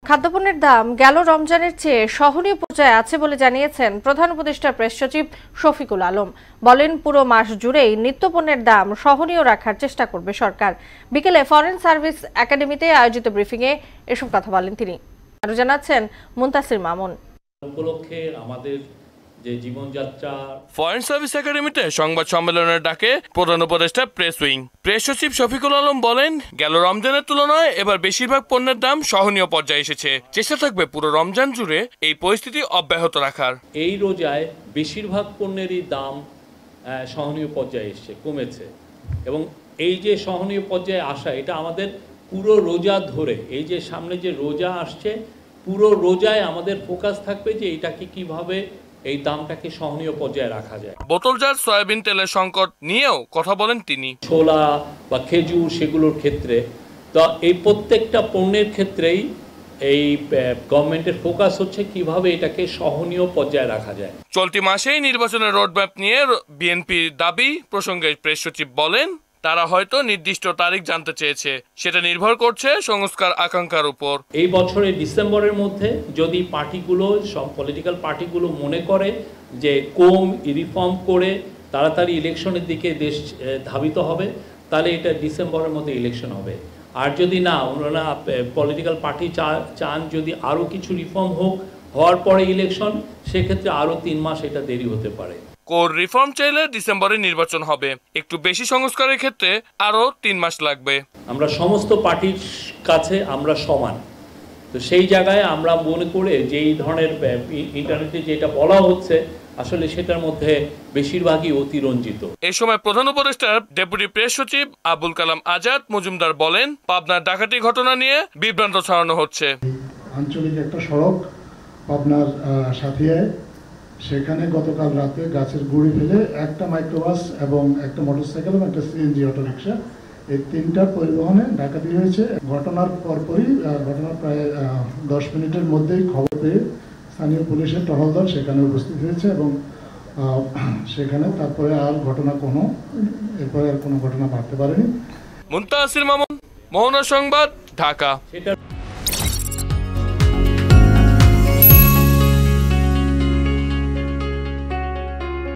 খাদ্যপণ্যের দাম গেল রমজানের চেয়ে সহনীয় পর্যায়ে আছে বলে জানিয়েছেন প্রধান উপদেষ্টা প্রেস সচিব শফিকুল আলম। বলেন, পুরো মাস জুড়েই নিত্যপণ্যের দাম সহনীয় রাখার চেষ্টা করবে সরকার। বিকেলে ফরেন সার্ভিস একাডেমিতে আয়োজিত ব্রিফিংয়ে এসব কথা বলেন তিনি। আরো জানাচ্ছেন মুনতাসির মামুন। উপলক্ষে আমাদের যে জীবনযাত্রা ফরেন সার্ভিস একাডেমিতে সংবাদ সম্মেলনের ডাকে প্রধান উপদেষ্টা প্রেস উইং প্রেস সচিব শফিকুল আলম বলেন, গেল রমজানের তুলনায় এবার বেশিরভাগ পণ্যের দাম সহনীয় পর্যায়ে এসেছে। চেষ্টা থাকবে পুরো রমজান জুড়ে এই পরিস্থিতি অব্যাহত রাখার। এই রোজায় বেশিরভাগ পণ্যেরই দাম সহনীয় পর্যায়ে এসেছে, কমেছে, এবং এই যে সহনীয় পর্যায়ে আসা, এটা আমাদের পুরো রোজা ধরে, এই যে সামনে যে রোজা আসছে, পুরো রোজায় আমাদের ফোকাস থাকবে যে এটাকে কিভাবে এই দামটাকে সহনীয় পর্যায়ে রাখা যায়। বোতলজাত সয়াবিন তেলের সংকট নিয়েও কথা বলেন তিনি। ছোলা বা খেজুর, সেগুলোর ক্ষেত্রে তো এই প্রত্যেকটা পণ্যের ক্ষেত্রেই এই গভর্নমেন্টের ফোকাস হচ্ছে কিভাবে এটাকে সহনীয় পর্যায়ে রাখা যায়। চলতি মাসেই নির্বাচনের রোডম্যাপ নিয়ে বিএনপির দাবি প্রসঙ্গে প্রেস সচিব বলেন, তারা হয়তো নির্দিষ্ট তারিখ জানতে চেয়েছে, সেটা নির্ভর করছে সংস্কার আকাঙ্ক্ষার উপর। এই বছরের ডিসেম্বরের মধ্যে যদি পার্টিগুলো, সব পলিটিক্যাল পার্টিগুলো মনে করে যে রিফর্ম করে তাড়াতাড়ি ইলেকশনের দিকে দেশ ধাবিত হবে, তাহলে এটা ডিসেম্বরের মধ্যে ইলেকশন হবে। আর যদি না, ওনারা পলিটিক্যাল পার্টি চান যদি আরও কিছু রিফর্ম হওয়ার পরে ইলেকশন, সেক্ষেত্রে আরও 3 মাস এটা দেরি হতে পারে। কোর রিফর্ম চাইলে ডিসেম্বরে নির্বাচন হবে, একটু বেশি সংস্কারের ক্ষেত্রে আরো 3 মাস লাগবে। আমরা সমস্ত পার্টির কাছে আমরা সমান, তো সেই জায়গায় আমরা মনে করে যে এই ধরনের ইন্টারনেটে যেটা বলা হচ্ছে, আসলে সেটার মধ্যে বেশিরভাগই অতিরঞ্জিত। এই সময় প্রধান উপদেষ্টা ডেপুটি প্রেস সচিব আবুল কালাম আজাদ মজুমদার বলেন, পাবনার ডাকাতি ঘটনা নিয়ে বিভ্রান্ত ছড়ানো হচ্ছে। আঞ্চলিক একটা সড়ক পাবনার সাথিয়ায়, সেখানে গতকাল রাতে গাছের গুঁড়ি ফেলে একটা মাইক্রোবাস এবং একটা মোটরসাইকেল এবং একটা সিএনজি অটোরিকশা, এই 3টা পরিবহনে ডাকাতি হয়েছে। ঘটনার পরপরই, ঘটনার প্রায় 10 মিনিটের মধ্যেই খবর পেয়ে স্থানীয় পুলিশের টহল দল সেখানে উপস্থিত হয়েছে এবং সেখানে তারপরে এরপরে আর কোনো ঘটনা বাড়তে পারেনি। মুনতাসির মামুন, মোহনা সংবাদ, ঢাকা।